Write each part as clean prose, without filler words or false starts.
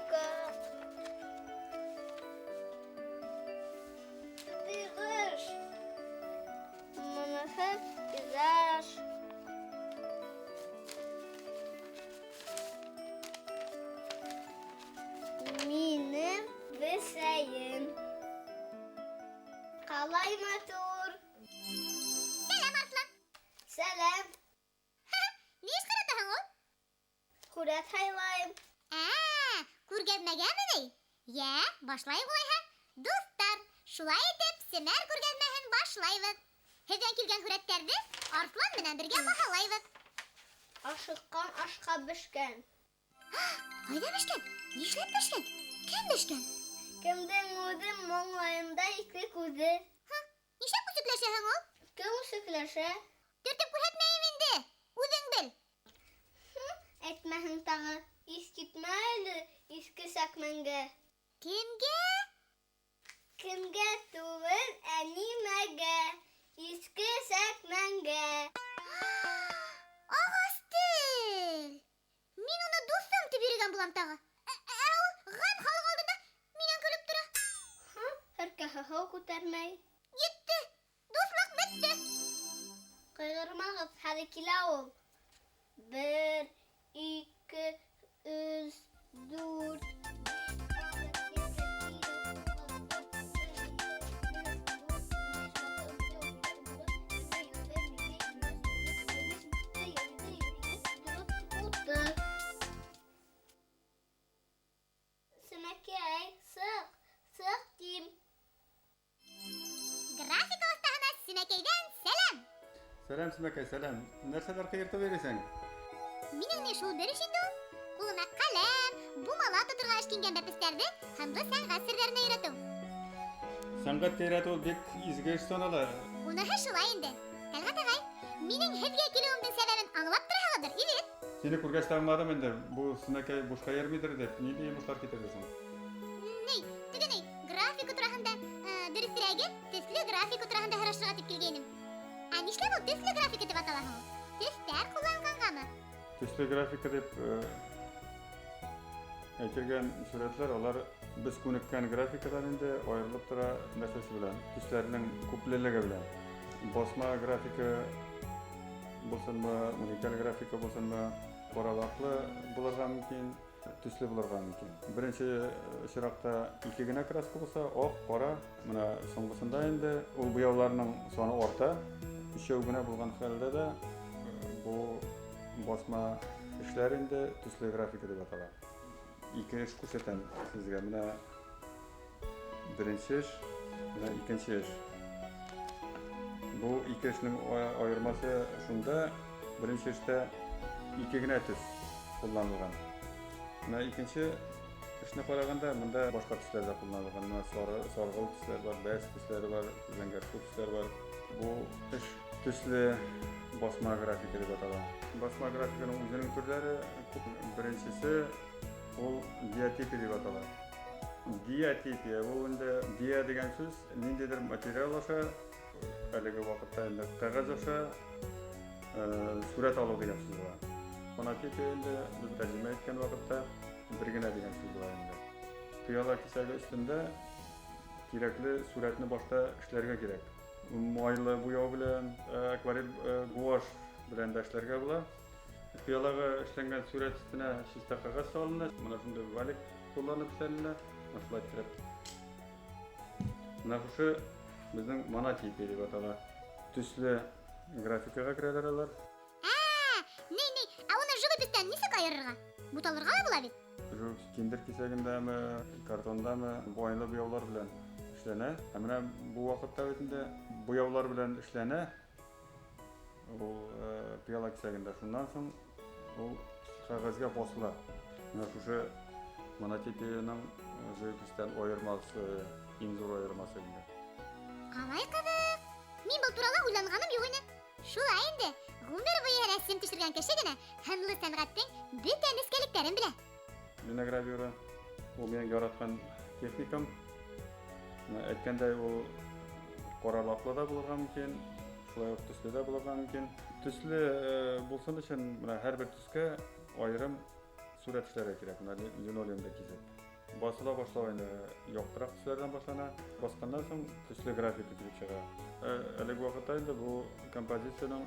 графика. Дыгыш. Монахы пейзаж. Минем весейim. Қалай матур. Сәлем, Арслан. Сәлем. Не іш қаратаһың ул? Хүрәт һайлайым. Күргәҙмәгәме ни? Йә, башлайыҡ улайһа. Дуҫтар, шулай итеп, семәр күргәҙмәһен башлайбыҙ. Һеҙҙән килгән һүрәттәрҙе Арслан менән бергә баһалайбыҙ. Ашыҡҡан ашҡа бешкән. Ҡайҙа бешкән? Нишләп бешкән? Кем бешкән? Кемдең үҙе моңлайында ике күҙе. Нишләп үсекләшәһең ул? Кем үсекләшә? Төртөп күрһәтмәйем инде. Үҙең бел. Әйтмәһен тағы. Искитмә әле иске сәкмәнгә. Кемгә? Кемгә түгел, ә нимәгә? Иске сәкмәнгә. Ағастел! Мин уны дуҫым тип йөрөгән булам тағы. Ә ул ғәм халыҡ алдында минән көлөп тора. Һәркәһе һыу күтәрмәй. Етте! Дуҫлыҡ бөттө! Ҡайғырмағыҙ, хәҙер килә ул. 1, 2, 3, 4. Сәмәкәй, сыҡ тим. Графика оҫтаһына Сөнәкәйҙән сәләм! Сәләм, Сөнәкәй, сәләм. Нәрсәләр ҡыйыртып йөрөйсәң? Минең ни шул бер эш инде ул. Ҡулына ҡәләм, бумала тоторға эшкингән бәпестәрҙе һәмге сәнғәт сирҙәренә өйрәтеү. Сәнғәт өйрәтеү ул бик изге эш санала. Уныһы шулай инде. Тәлғәт ағай, минең һеҙгә килеүемдең сәбәбен аңлап тораһығыҙҙыр, ибит? Сине күргәс таңмадым инде. Бу Сөнәкәй бушҡа йөрөмәйҙер дип. Ниндәй йомоштар китерҙең? Теге графика тураһында, дөрөҫөрәге, төҫлө графика тураһында һорашырға тип килгәйнем. Ә нишләп ул төҫлө графика дип аталаһың ул? Төҫтәр ҡулланғанғамы? Төсле графика дип әйтелгән сүрәтләр, алар без күнеккән графикадан инде айырылып тора нәрсәсе белән, төсләрнең күплелеге белән. Басма графика булсынмы, уникаль графика булсынмы, ҡаралаҡлы булырға мөмкин, төсле булырға мөмкин. Беренче чираҡта ике генә краска булса, аҡ, ҡара, менә соңғысында инде ул буяуларның саны арта. Өчәү генә булған хәлдә дә бу басма эшләр инде төсле графика дип атала. Ике эш күрсәтәм сезгә. Менә беренче эш, менә икенче эш. Бу ике эшнең айырмасы шунда, беренче эштә ике генә төс кулланылган. Менә икенче эшне ҡарағанда, монда башҡа төсләр дә кулланылган. Менә сарғылт төсләр бар, бәс төсләре бар, зәңгәр төсләр бар. Бу эш төсле басма графика дип атала. Басма графиканың үзенең төрләре күп. Беренчесе ул диатипия дип атала. Диатипия бу инде дия дигән сүз ниндидер материал аша, әлеге вакытта инде кәгазь аша сүрәт алу дигән сүз була. Фонотипия инде без тәрҗемә иткән вакытта бер генә дигән сүз була инде. Пыяла кисәге өстендә кирәкле сүрәтне башта эшләргә кирәк. Майлы буяу белән, акварель гуаш белән дә эшләргә була. Пыялага эшләнгән сүрәт өстенә чиста кәгазь салына, менә шундый валик кулланып эшләнелә, шулай итеп. Менә шушы безнең монотипия дип атала. Төсле графикага керәләр алар. Уны живопистән нисек айырырға? Буталырға ла була бит? Киндер кисәгендәме, картондамы буайлы буяулар белән эшләнә. Ә менә бу вакытта бит инде буяулар белән эшләнә. Ул пыяла кисәгендә. Шуннан соң ул кәгазьгә басыла. Менә шушы монотипияның живопистән айырмасы, иң зур айырмасы инде. Ҡалай ҡыҙыҡ! Мин был турала уйланғаным юҡ ине. Шулай инде, ғүмер буйы рәсем төшөргән кеше генә һынлы сәнғәттең бөтә нескәлектәрен белә. Линогравюра ул минең яраткан техникам. Әйткәндәй, ул ҡаралаҡлы да булырға мөмкин, шулай уҡ төсле дә булырға мөмкин. Төсле булсын өсөн һәр бер төскә айырым surat işlere gerek. Bunlar linoleumda kizip. Basıla başlayınca yoqtirak tüslerden başlana. Baskandan soň tüslü grafik tüzülüp çıga. Elek vaqtda bu kompozitsiyanın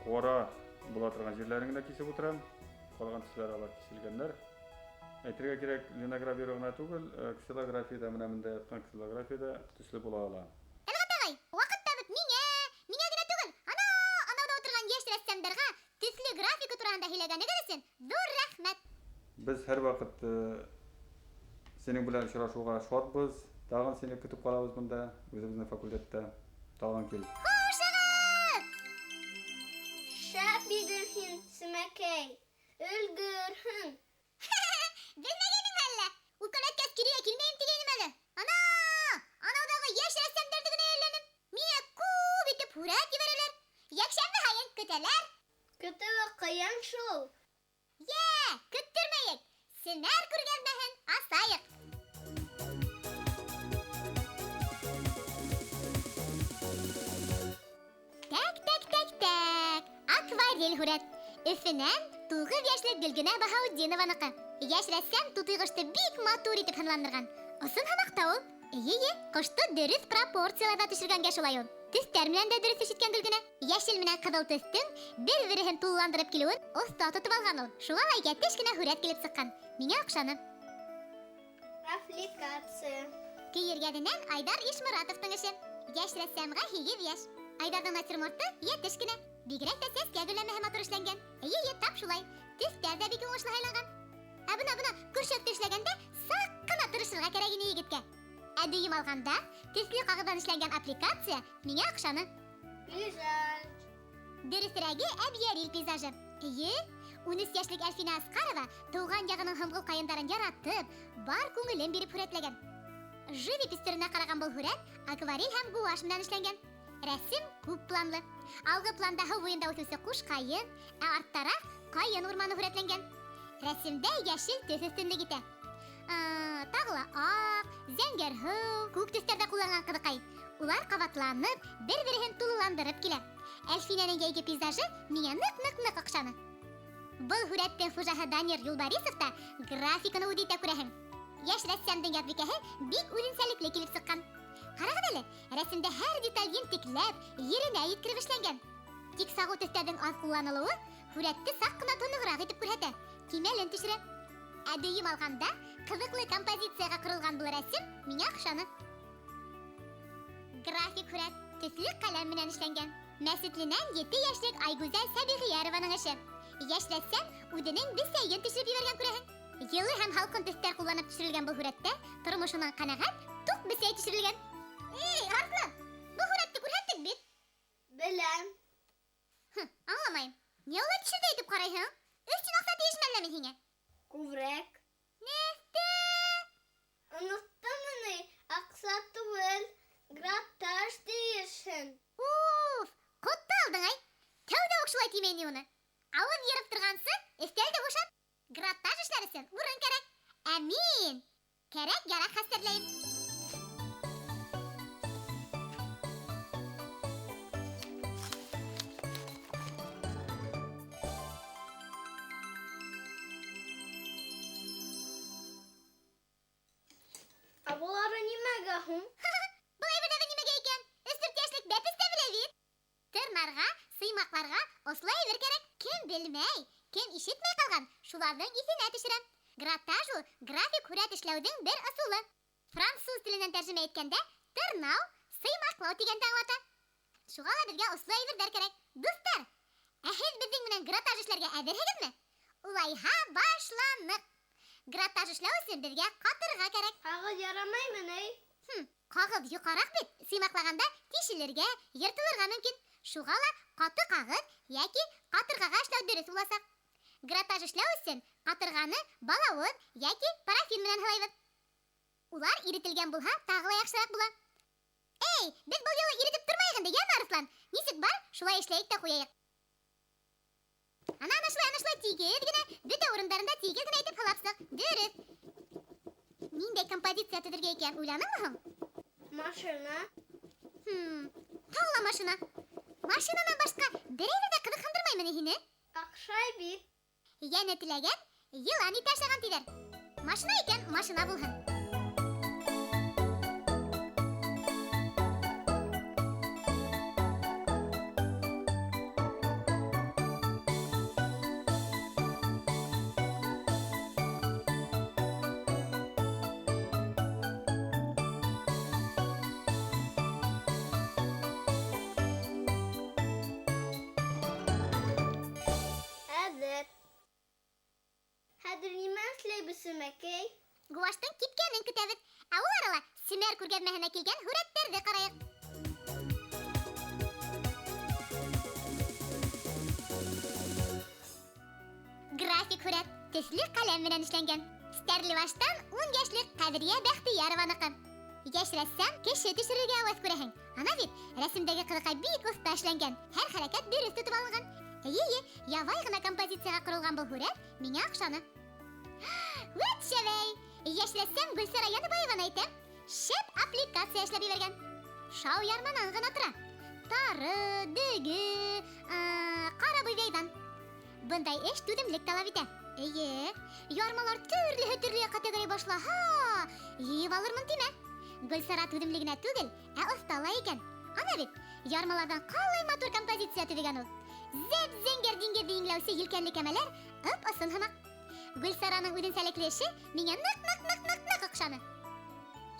qora bulatırgan yerlerini de kesip oturam. Kalgan tüsler alar kesilgenler. Aytırga gerek linogravирование түгел, ксилографияда менә монда яткан ксилографияда төсле була ала. Әлбәттә, вакытта бит миңа генә түгел. Анада отырган яшь рәссамнарга төсле графика турында һөйләгәнегез өчен зур рәхмәт. Без һәр вакыт синең белән очрашуга шатбыз. Тагын сине көтүп калабыз монда, үзебезнең факультетта. Тагын кил. Хушыгыз! Şabidirhin simekey. Ülgürhün. Белмәгәнем әллә. Ул каләткә кирегә килмәйем дигәнем әле. Анадагы яшь рәссамнарны гына әйләнеп, миңа күп итеп һүрәт җибәрәләр. Якшәмбе һайын көтәләр. Kötü kıyın şul. Көттермәйек. Сенәр күргәнмәһен, асайык. Так. Акварель һүрәт. Өфенән 9 яшьлек Гөлгенә Баһаутдинованыкы. Яшь рәссам тутыйгышты бик матур итеп ханландырган. Осын һәм ул. Кошты дөрес пропорцияларда төшергәнгә шулай ул. Төстәр белән дә дөрес ишеткән Гөлгенә. Яшел менән кызыл төстең бер-берен тулыландырып килүен оста тотып алган ул. Шуңа әйтәтеш кенә һүрәт килеп сыккан. Миңа охшаны. Афликация. Киергәненнән Айдар Ишмуратовның эше. Яшь рәссамга 8 яшь. Айдарның натюрморты ятеш кенә. Бигрәк тә сәскә гөлләмәһе матур эшләнгән. Тап шулай. Төстәр дә бик уңышлы һайланган. Буна күршәктә эшләгәндә сак кына тырышырга кирәк ине егеткә. Дөйем алганда, төсле кагыдан эшләнгән аппликация миңа охшаны. Güzel. Дөресрәге Әбьярил пейзажы. 13 яшьлек Әлфинә Аскарова туган ягының һәм кайындарын яратып, бар күңелен биреп һүрәтләгән. Живопись төренә караган бу һүрәт акварель һәм гуашь белән эшләнгән. Рәсем күп планлы. Алгы планда һыу буенда үсүче куш кайын, арттарак кайын урманы һүрәтләнгән. Рәсемдә яшел төс өстенлек итә. Тагыла ак, зәңгәр һыу, күк төстәрдә кулланган кызыкай. Улар кабатланып, бер-берен тулыландырып килә. Әлфинәнең яйгы пейзажы миңа нык охшаны. Был һүрәттең хуҗаһы Данир Юлбарисов та графиканы үдитә күрәһең. Яшь рәссамдың ядбикәһе бик үзенчәлекле килеп сыккан. Карагыз әле, рәсемдә һәр деталь ентекләп, yerенә yetkirib эшләнгән. Тик сагу төстәрдән аз кулланылуы һүрәтте сак кына тоныграк итеп күрһәтә. Кимәлен төшерә. Дөйем алганда, кызыклы композицияга корылган бу рәсем миңа охшаны. График һүрәт төсле каләм белән эшләнгән. Мәсетленән 7 яшьлек Айгүзәл Сабигиярованың эше. Яшь рәссам үзенең бесәйен төшереп җибәргән күрәһең. Йылы һәм халкын төстәр кулланып төшерелгән бу һүрәттә тормышының канәгать тук бесәй төшерелгән. Арслан, бу һүрәтте күрһәттек бит. Bilem. Аңламайм. Ни алай төшерде итеп карайһың? Өчен акча тиешмәлме һиңа? Kuvrek. Нәфтә! Unuttun mu? Aksatıvel. Grattaj değilsin. Котты алдың ай. Тәүдә үк шулай тимәйни уны. Авыз ерып торгансы, өстәлдә бушап, граттаж эшләрсен. Урын кирәк. Әмин. Кирәк ярак хәстәрләйм. Abuları nimege hum? Булай бирдәге нимәгә икән? Өстүрт яшьлек бәпес тә белә бит. Тырнарга, сыймакларга ослай бер кирәк. Кем белмәй, кем ишетмәй калган, шуларның исенә төшерәм. Граттаж ул график һүрәт эшләүнең бер ысулы. Француз теленнән тәрҗемә әйткәндә, тырнау, сыймаклау дигәнне аңлата. Шуга ла безгә ослай бер кирәк. Дуслар, һез безнең белән граттаж эшләргә әзерһегезме? Улайһа башланык. Граттаж эшләү өчен безгә катырга кирәк. Kağıt yaramay mı ne? Кагыз юкарак бит. Сыймаклаганда тишелергә, йыртылырга мөмкин. Шуга ла каты кагыз яки катыргага эшләү дөрес буласак. Граттаж эшләү өчен катырганы балавыз яки парафин белән һылайбыз. Улар ирителгән булһа, тагы ла яхшырак була. Без бу юлы иритеп тормайык инде, яме Арслан? Нисек бар? Шулай эшләйек тә куяйык. Ана шулай тигез генә, бөтә урындарында тигез генә итеп һылапсык. Дөрес. Ниндәй композиция төзергә икән, уйланыңмы һуң? Maşına. Тагыла машина. Машинанан башка берәүне дә кызыксындырмаймы һине? Akşay bir. Яне теләгән, Йылан ите ашаган тиләр. Машина икән, машина булһын. Әзер. Хәзер нимә эшләйбез, Мәкәй? Гуаштың кипкәнен көтәбез. Ә ул арала Семер күргәзмәһенә килгән һүрәттәрҙе ҡарайыҡ. График һүрәт төҫлө ҡәләм менән эшләнгән. Стәрлебаштан 10 йәшлек Ҡәҙриә Бәхтиярованыҡы. Йәш рәссам кеше төшөрөргә әүәҫ күрәһең. Ана бит, рәсемдәге ҡыҙыҡай бик оҫта эшләнгән. Һәр хәрәкәт дөрөҫ тотоп алынған. Эйе, ябай ғына композицияға ҡоролған был һүрәт миңә оҡшаны. Вәт шәбәй! Йәш рәссам Гөлсара Яныбаеваны әйтәм, шәп аппликация эшләп ебәргән. Шау ярманан ғына тора. Тары, дөге, ҡарабыйҙайҙан. Бындай эш түҙемлек талап итә. Эйе, ярмалар төрлөһө категория башлаһа, йыйып алырмын тимә. Гөлсара түҙемлегенә түгел, ә оҫтала икән. Ана бит, ярмалардан ҡалай матур композиция төҙөгән ул. Зәп-зәңгәр диңгеҙҙе еңләүсе елкәнле кәмәләр ып-ысын һымаҡ. Гөлсараның үҙенсәлекле эше миңә ныҡ оҡшаны.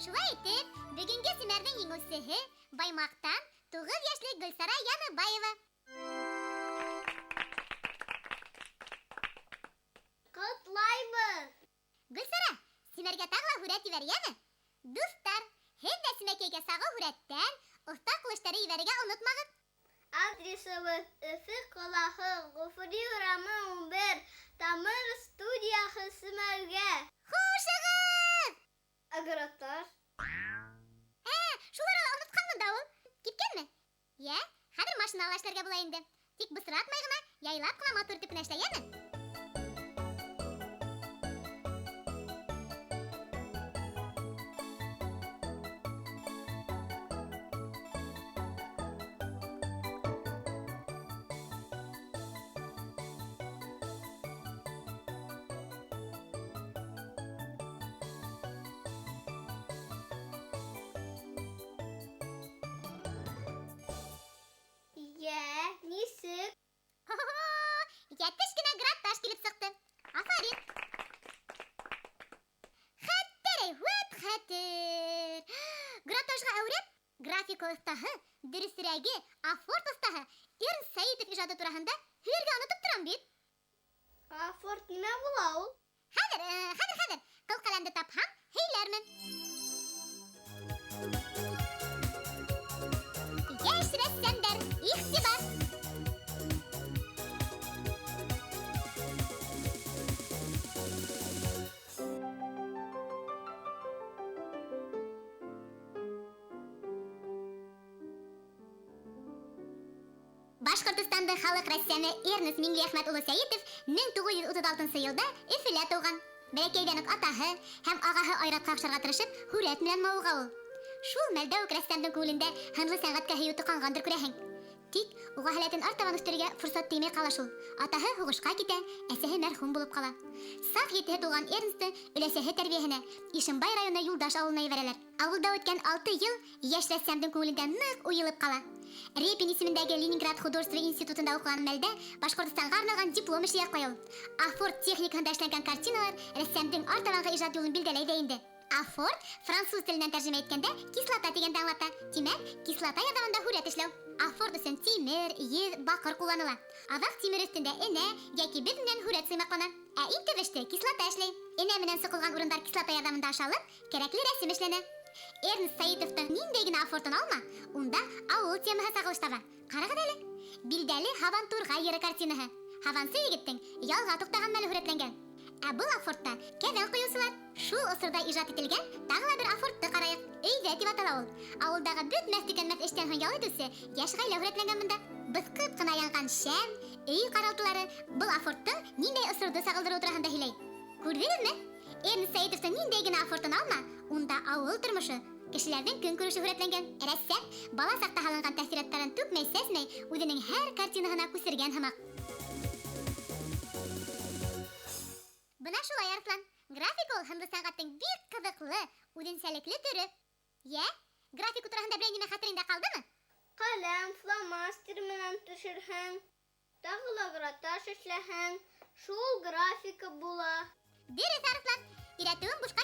Шулай итеп, бөгөнгө Семәрҙең еңеүсеһе Баймаҡтан 9 йәшлек Гөлсара Яныбаева. Ҡотлайбыҙ! Гөлсара, Семәргә тағы ла һүрәт ебәргәме? Дуҫтар, һеҙ дә Семәкәйгә сағыу һүрәттән оҫта ҡылыштары ебәрергә онотмағыҙ. Адресыбыҙ Өфө ҡалаһы, Ғофури урамы 11, Тамыр студияһы Семәргә. Хушығыҙ! Агротар. Шул арала онотҡанмын да ул. Кипкәнме? Йә, хәҙер машинала эшләргә була инде. Тик бысратмай ғына, яйлап ҡына матур итеп кенә эшләгәнме? Нисек? Йәтеш кенә град-таш килеп сыҡты. Афарин. Хәтер, хәтер. Град-ташға әүрәп, графика оҫтаһы, дөрөҫөрәге, афорт оҫтаһы Эрнст Сәйетов ижады тураһында һөйәргә онотоп торам бит. Афорт нимә була ул? Хәҙер. Ҡыл ҡәләмде тапһам, һөйләрмен. Йәш рәссамдар, иғтибар! Башҡортостандың халыҡ рәссамы Эрнст Миңлиәхмәт улы Сәйетов 1936 йылда Өфөлә тыуған. Бәләкәйҙән үк атаһы һәм ағаһы Айратҡа оҡшарға тырышып, һүрәт менән мауыға ул. Шул мәлдә үк рәссамдың күңелендә һынлы сәнғәткә һөйөү тоҡанғандыр күрәһең. Тик уға һәләтен артабан үҫтерергә форсат теймәй ҡала шул. Атаһы һуғышҡа китә, әсәһе мәрхүм булып ҡала. Саф етеһе тулған Эрнстты өләсәһе тәрбиәһенә Ишембай районына Юлдаш ауылына ебәрәләр. Ауылда үткән 6 йыл йәш рәссамдың күңелендә ныҡ уйылып ҡала. Репин исемендәге Ленинград художество институтында уҡыған мәлдә Башҡортостанға арналған диплом эшләй ҡуя ул. Афорт техникаһында эшләнгән картиналар рәссамдың артабанғы ижад юлын билдәләй ҙә инде. Афорт француз теленән тәржемә иткәндә кислота дигәнде аңлата. Тимәк, кислота ярҙамында һүрәт эшләү. Афорт өсөн тимер, еҙ, баҡыр ҡулланыла. Аҙаҡ тимер өҫтөндә энә йәки беҙ менән һүрәт сыймаҡлана. Ә иң төбөштө кислота эшләй. Энә менән соҡолған урындар кислота ярҙамында ашалып, кәрәкле рәсем эшләнә. Эрнст Сәйетовтың ниндәй генә афортын алма, унда ауыл темаһы сағылыш таба. Ҡарағыҙ әле. Билдәле Һабантурға йыры картинаһы. Һабансы егеттең ялға туҡтаған мәле һүрәтләнгән. Ә был афортта кәҙән ҡойоусылар. Шул осорҙа ижад ителгән тағы ла бер афортты ҡарайыҡ. Өйҙә тип атала ул. Ауылдағы бөтмәҫ-төкәнмәҫ эштән һуң ял итеүсе йәш ғаилә һүрәтләнгән бында. Быҫҡып ҡына янған шәм, өй ҡаралтылары был афорттың ниндәй осорҙо сағылдырыу тураһында һөйләй. Күрҙегеҙме? Эрнст Сәйетовтың ниндәй генә афортын алма, унда ауыл тормошо, кешеләрҙең көн күреше һүрәтләнгән. Рәссам бала саҡта һалынған тәьҫораттарын түкмәй-сәсмәй үҙенең һәр картинаһына күсергән һымаҡ. Buna şulay Arıslан. Grafik ol hındı sanatın bir kızıklı, udinselikli türü. Ya, grafik oturağında bir nime hatırında kaldı mı? Kalem, flomaster bilen düşürhen. Dağla taş işlehen. Şul grafika bula. Dürüst Arıslан. Iratığın buşka